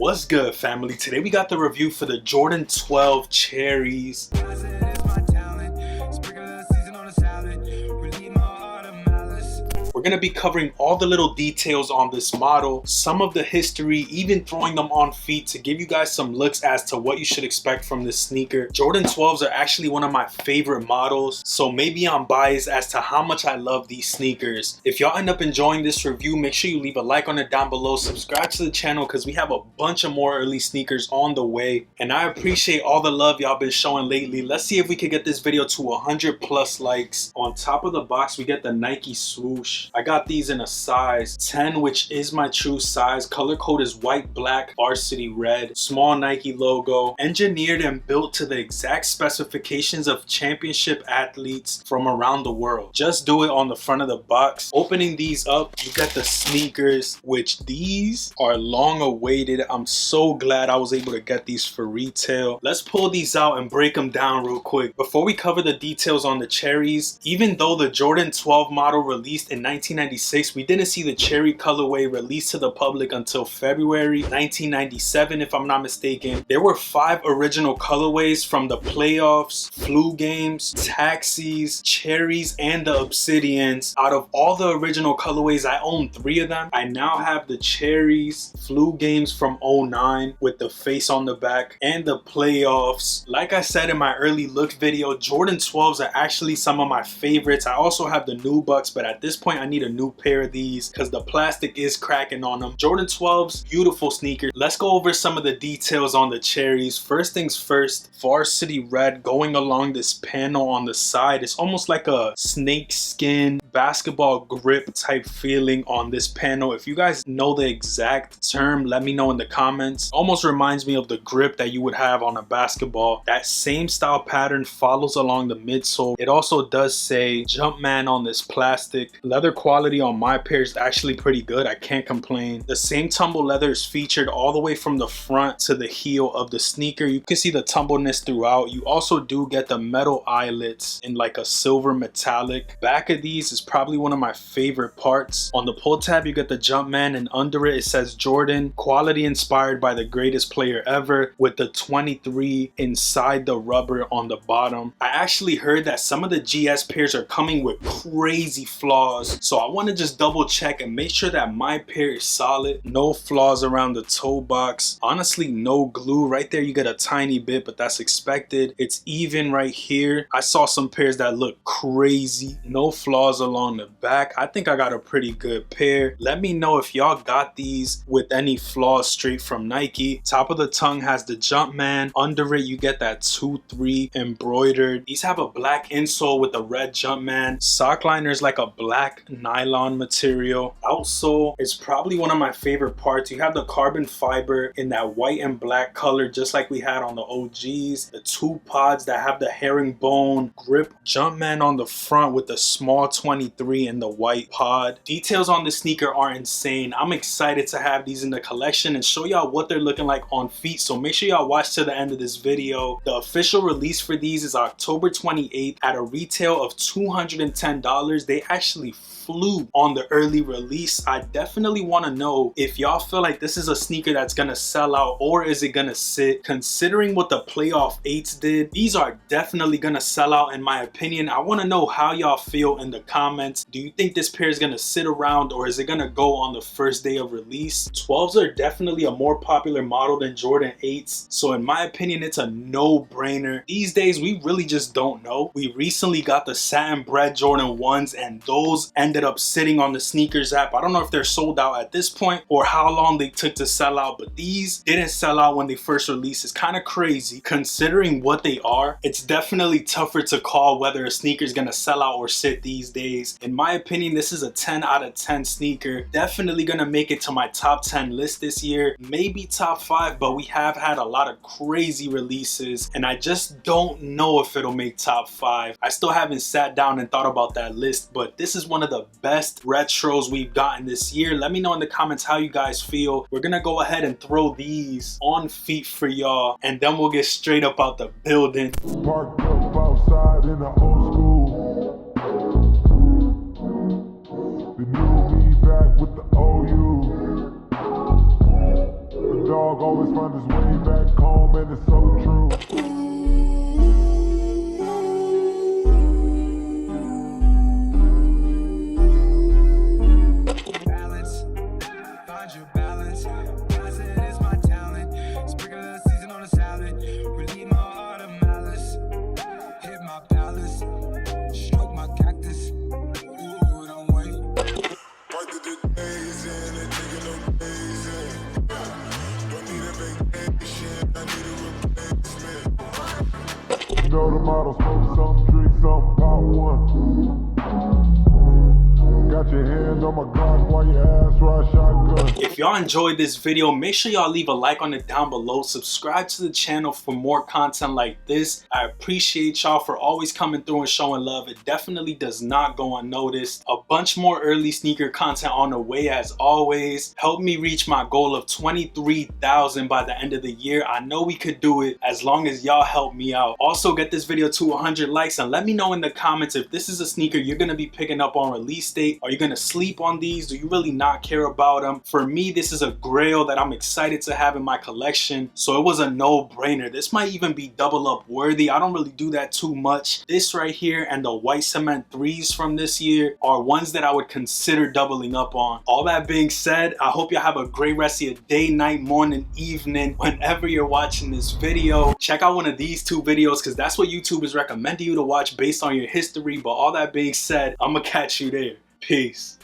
What's good, family? Today we got the review for the Jordan 12 Cherries. We're going to be covering all the little details on this model, some of the history, even throwing them on feet to give you guys some looks as to what you should expect from this sneaker. Jordan 12s are actually one of my favorite models, so maybe I'm biased as to how much I love these sneakers. If y'all end up enjoying this review, make sure you leave a like on it down below, subscribe to the channel because we have a bunch of more early sneakers on the way, and I appreciate all the love y'all been showing lately. Let's see if we could get this video to 100+ likes. On top of the box, we get the Nike swoosh. I got these in a size 10, which is my true size. Color code is white, black, varsity red. Small Nike logo. Engineered and built to the exact specifications of championship athletes from around the world. Just do it on the front of the box. Opening these up, you got the sneakers, which these are long awaited. I'm so glad I was able to get these for retail. Let's pull these out and break them down real quick. Before we cover the details on the cherries, even though the Jordan 12 model released in 1996, we didn't see the cherry colorway released to the public until February 1997, if I'm not mistaken. There were 5 original colorways from the playoffs, flu games, taxis, cherries, and the obsidians. Out of all the original colorways, I own 3 of them. I now have the cherries, flu games from 09 with the face on the back, and the playoffs. Like I said in my early look video, Jordan 12s are actually some of my favorites. I also have the Nubucks, but at this point I need a new pair of these because the plastic is cracking on them. Jordan 12s, beautiful sneaker. Let's go over some of the details on the cherries. First things first, varsity red going along this panel on the side. It's almost like a snake skin basketball grip type feeling on this panel. If you guys know the exact term, let me know in the comments. Almost reminds me of the grip that you would have on a basketball. That same style pattern follows along the midsole. It also does say Jumpman on this plastic. Leather quality on my pair is actually pretty good. I can't complain. The same tumble leather is featured all the way from the front to the heel of the sneaker. You can see the tumbleness throughout. You also do get the metal eyelets in like a silver metallic. Back of these is probably one of my favorite parts. On the pull tab, you get the Jumpman, and under it says Jordan, quality inspired by the greatest player ever, with the 23 inside the rubber on the bottom. I actually heard that some of the GS pairs are coming with crazy flaws, so I want to just double check and make sure that my pair is solid. No flaws around the toe box. Honestly, no glue. Right there you get a tiny bit, but that's expected. It's even right here. I saw some pairs that look crazy. No flaws along the back. I think I got a pretty good pair. Let me know if y'all got these with any flaws straight from Nike. Top of the tongue has the Jumpman. Under it you get that 2-3 embroidered. These have a black insole with a red Jumpman. Sock liner is like a black nylon material. Outsole is probably one of my favorite parts. You have the carbon fiber in that white and black color, just like we had on the OGs. The 2 pods that have the herringbone grip. Jumpman on the front with the small 23 in the white pod. Details on the sneaker are insane. I'm excited to have these in the collection and show y'all what they're looking like on feet, so make sure y'all watch to the end of this video. The official release for these is October 28th at a retail of $210. They actually flew on the early release. I definitely want to know if y'all feel like this is a sneaker that's gonna sell out, or is it gonna sit. Considering what the playoff 8s did, these are definitely gonna sell out in my opinion. I want to know how y'all feel in the comments. Do you think this pair is gonna sit around, or is it gonna go on the first day of release? 12s are definitely a more popular model than Jordan 8s, so in my opinion it's a no-brainer. These days we really just don't know. We recently got the satin bread Jordan 1s, and those ended up sitting on the sneakers app. I don't know if they're sold out at this point or how long they took to sell out, but these didn't sell out when they first released. It's kind of crazy considering what they are. It's definitely tougher to call whether a sneaker is gonna sell out or sit these days. In my opinion, this is a 10 out of 10 sneaker. Definitely gonna make it to my top 10 list this year, maybe top 5, but we have had a lot of crazy releases and I just don't know if it'll make top 5. I still haven't sat down and thought about that list, but this is one of the best retros we've gotten this year. Let me know in the comments how you guys feel. We're gonna go ahead and throw these on feet for y'all, and then we'll get straight up out the building. Parked up outside in the old school. The new me back with the OU. The dog always find his way back home, and it's so true. Balance, find your balance. Blessed is my talent. Sprinkle the season on a salad. Relieve my heart of malice. Hit my palace. Stroke my cactus. Ooh, don't wait. Right to the days in and taking no days in. Don't need a vacation, I need a replacement. You know the model, smoke some, drink some, pop one. Got your hand on my Glock while your ass ride shotgun. If y'all enjoyed this video, make sure y'all leave a like on it down below. Subscribe to the channel for more content like this. I appreciate y'all for always coming through and showing love. It definitely does not go unnoticed. A bunch more early sneaker content on the way as always. Help me reach my goal of 23,000 by the end of the year. I know we could do it as long as y'all help me out. Also, get this video to 100 likes and let me know in the comments if this is a sneaker you're going to be picking up on release date. Are you going to sleep on these? Do you really not care about them? For me, this is a grail that I'm excited to have in my collection, so it was a no-brainer. This might even be double up worthy. I don't really do that too much. This right here and the white cement 3s from this year are ones that I would consider doubling up on. All that being said, I hope y'all have a great rest of your day, night, morning, evening, whenever you're watching this video. Check out one of these 2 videos because that's what YouTube is recommending you to watch based on your history. But all that being said, I'm gonna catch you there. Peace.